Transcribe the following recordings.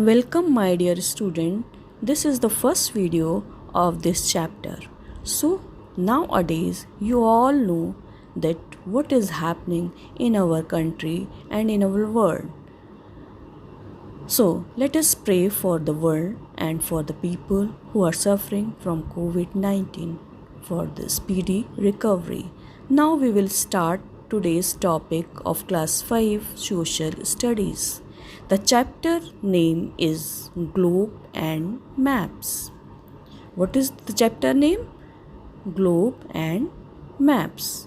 Welcome my dear student. This is the first video of this chapter. So nowadays you all know that what is happening in our country and in our world. So let us pray for the world and for the people who are suffering from COVID-19 for the speedy recovery. Now we will start today's topic of class 5 social studies. The chapter name is Globe and Maps. What is the chapter name? Globe and Maps.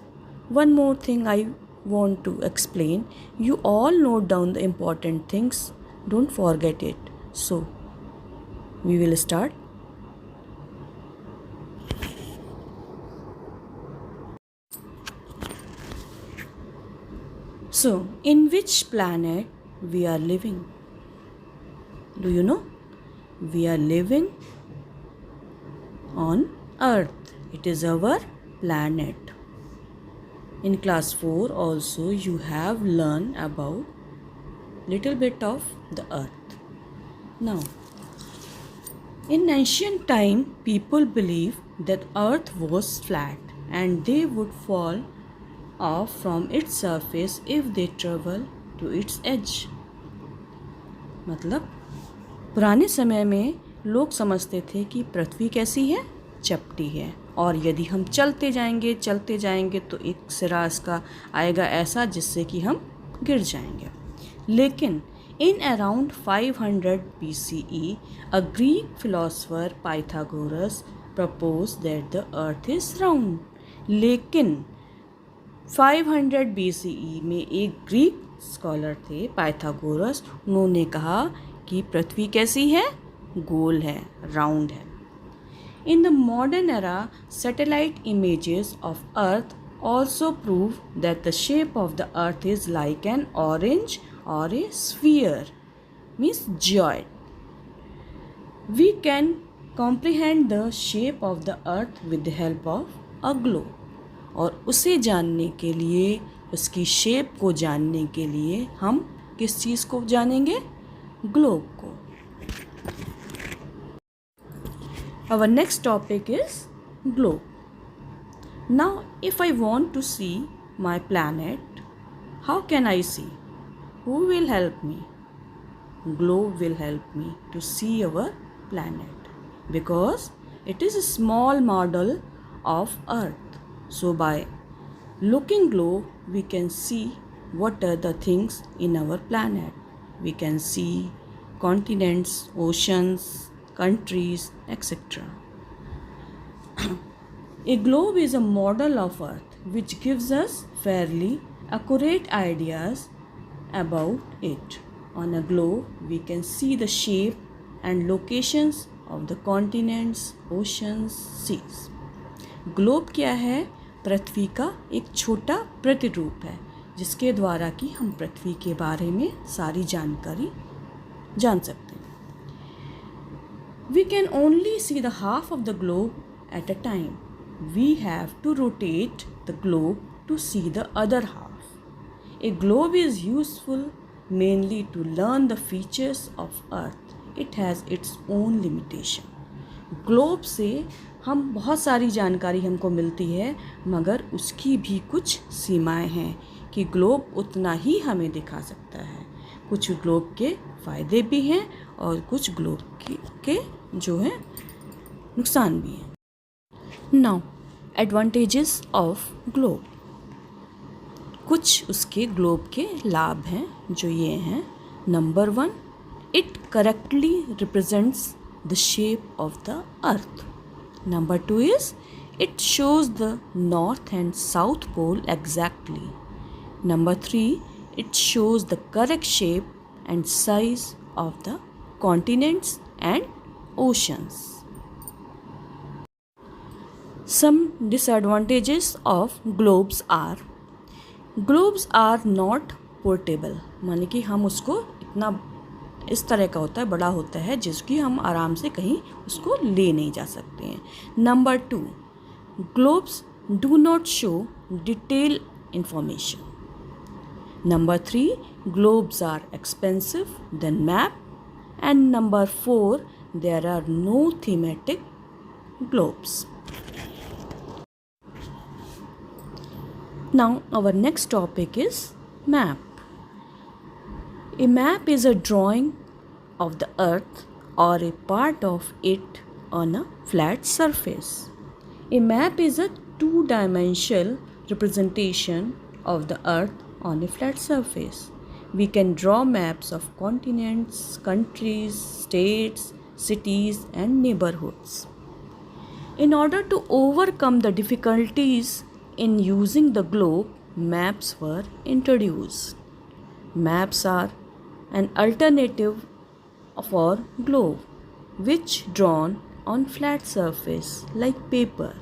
One more thing I want to explain. You all note down the important things. Don't forget it. So, we will start. So, in which planet we are living? Do you know? We are living on Earth. It is our planet. In class 4 also you have learned about little bit of the Earth. Now, in ancient time, people believed that Earth was flat and they would fall off from its surface if they travel to its edge. मतलब पुराने समय में लोग समझते थे कि पृथ्वी कैसी है, चपटी है, और यदि हम चलते जाएंगे तो एक सिरा इसका आएगा ऐसा जिससे कि हम गिर जाएंगे. लेकिन in around 500 BCE, a Greek philosopher Pythagoras proposed that the earth is round. लेकिन 500 BCE में एक ग्रीक स्कॉलर थे पाइथागोरस, उन्होंने कहा कि पृथ्वी कैसी है, गोल है, राउंड है. In the modern era, satellite images of Earth also prove that the shape of the Earth is like an orange or a sphere, means geoid. We can comprehend the shape of the Earth with the help of a globe. और उसे जानने के लिए, उसकी shape को जानने के लिए हम किस चीज़ को जानेंगे? ग्लोब को. Our next topic is globe. Now, if I want to see my planet, how can I see? Who will help me? Globe will help me to see our planet because it is a small model of Earth. So by looking globe, we can see what are the things in our planet. We can see continents, oceans, countries, etc. A globe is a model of Earth which gives us fairly accurate ideas about it. On a globe, we can see the shape and locations of the continents, oceans, seas. Globe क्या है? पृथ्वी का एक छोटा प्रतिरूप है जिसके द्वारा कि हम पृथ्वी के बारे में सारी जानकारी जान सकते हैं. We can only see the half of the globe at a time. We have to rotate the globe to see the other half. A globe is useful mainly to learn the features of Earth. It has its own limitation. Globe से हम बहुत सारी जानकारी हमको मिलती है, मगर उसकी भी कुछ सीमाएं हैं कि ग्लोब उतना ही हमें दिखा सकता है. कुछ ग्लोब के फ़ायदे भी हैं और कुछ ग्लोब के जो हैं नुकसान भी हैं. Now advantages of globe. कुछ उसके ग्लोब के लाभ हैं जो ये हैं. Number 1, it correctly represents the shape of the earth. Number 2 is it shows the north and south pole exactly. Number 3, it shows the correct shape and size of the continents and oceans. Some disadvantages of globes are not portable. माने कि हम उसको इतना इस तरह का होता है, बड़ा होता है जिसकी हम आराम से कहीं उसको ले नहीं जा सकते हैं. Number 2, globes do not show detail information. Number 3, globes are expensive than map And number 4, there are no thematic globes. Now our next topic is map. A map is a drawing of the earth or a part of it on a flat surface. A map is a two-dimensional representation of the earth on a flat surface. We can draw maps of continents, countries, states, cities, and neighborhoods. In order to overcome the difficulties in using the globe, maps were introduced. Maps are an alternative for globe, which drawn on flat surface like paper.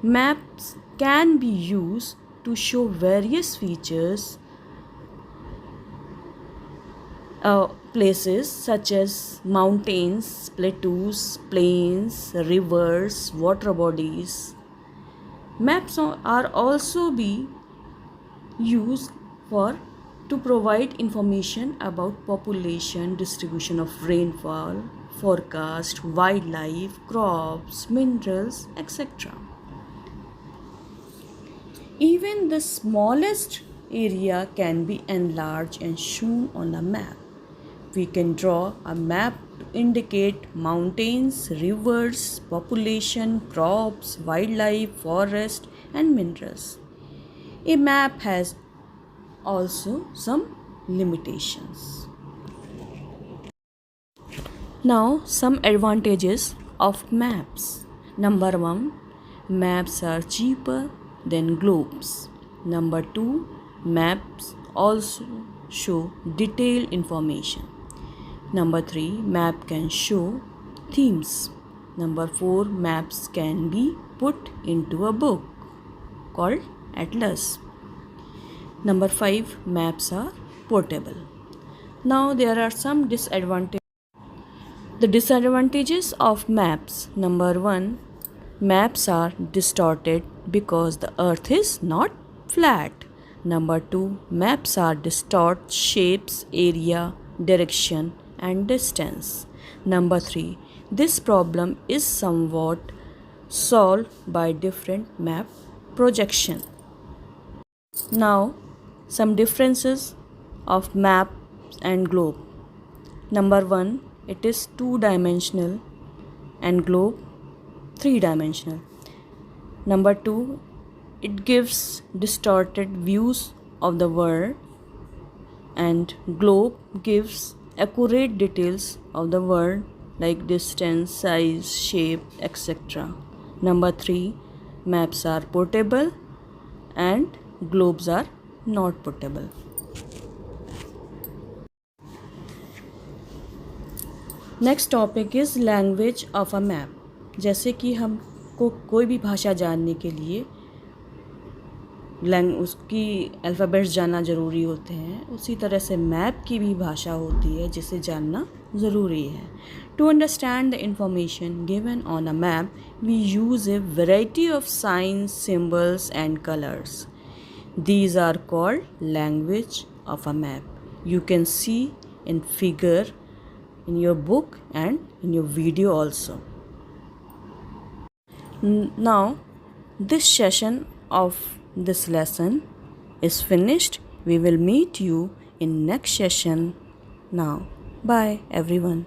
Maps can be used to show various features places such as mountains, plateaus, plains, rivers, water bodies. Maps are also be used to provide information about population, distribution of rainfall, forecast, wildlife, crops, minerals, etc. Even the smallest area can be enlarged and shown on a map. We can draw a map to indicate mountains, rivers, population, crops, wildlife, forest, and minerals. A map has also some limitations. Now, some advantages of maps. Number 1, maps are cheaper than globes. Number 2, maps also show detailed information. Number 3, map can show themes. Number 4, maps can be put into a book called atlas. Number 5, maps are portable. Now there are some disadvantages. The disadvantages of maps. Number 1, maps are distorted because the earth is not flat. Number 2, maps are distort shapes, area, direction, and distance. Number 3, this problem is somewhat solved by different map projection. Now, some differences of map and globe. Number 1, it is two-dimensional and globe three-dimensional. Number 2, it gives distorted views of the world, and globe gives accurate details of the world like distance, size, shape, etc. Number 3, maps are portable and globes are not portable. Next topic is language of a map. जैसे कि हमको कोई भी भाषा जानने के लिए उसकी अल्फ़ाबेट्स जानना ज़रूरी होते हैं, उसी तरह से मैप की भी भाषा होती है जिसे जानना ज़रूरी है। To understand the information given on a map we use a variety of signs, symbols and colours. These are called language of a map. You can see in figure in your book and in your video also. Now, this session of this lesson is finished. We will meet you in next session now. Bye everyone.